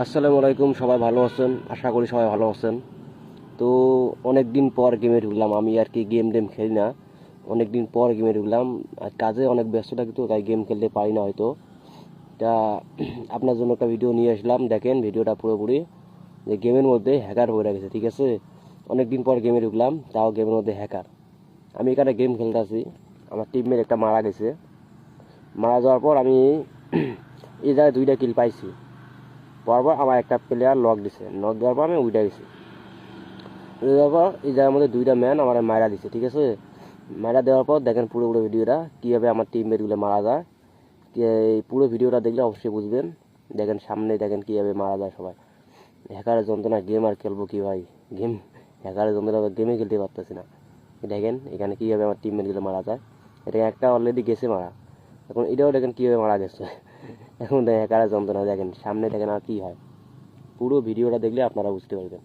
আসসালামু আলাইকুম, সবাই ভালো আছেন? আশা করি সবাই ভালো আছেন। তো অনেক দিন পর গেমে ঢুকলাম আমি, আর কি গেম খেলি না। অনেক দিন পর গেমে ঢুকলাম, আর কাজে অনেক ব্যস্ত থাকি, তো তাই গেম খেলতে পারি না হয়তো। তা আপনার জন্য একটা ভিডিও নিয়ে আসলাম, দেখেন ভিডিওটা পুরোপুরি। যে গেমের মধ্যে হ্যাকার হয়ে গেছে, ঠিক আছে? অনেক দিন পর গেমে ঢুকলাম, তাও গেমের মধ্যে হ্যাকার। আমি এখানে গেম খেলতেছি, আমার টিমমেট একটা মারা গেছে। মারা যাওয়ার পর আমি এই জায়গায় 2টা কিল পাইছি। পরপর আমার একটা প্লেয়ার লক দিছে, নক দেওয়ার পর আমি উইটা গেছি। দেওয়ার পর এই জায়গার মধ্যে 2টা ম্যান আমার মারা দিছে, ঠিক আছে? মারা দেওয়ার পর দেখেন পুরো ভিডিওটা কীভাবে আমার টিমমেটগুলো মারা যায়। এই পুরো ভিডিওটা দেখলে অবশ্যই বুঝবেন। দেখেন সামনে, দেখেন কীভাবে মারা যায় সবাই। হ্যাকারের যন্ত্রণা, গেম আর খেলবো কি ভাই? গেম হ্যাকারের যন্ত্রণা, গেমে খেলতে পারতেছি না। দেখেন এখানে কীভাবে আমার টিমমেটগুলো মারা যায়। এটা একটা অলরেডি গেছে মারা, এখন এটাও দেখেন কীভাবে মারা গেছে। এখন দেখেন হ্যাকারের যন্ত্রণা, দেখেন সামনে, দেখেন আর কী হয়। পুরো ভিডিওটা দেখলে আপনারা বুঝতে পারবেন।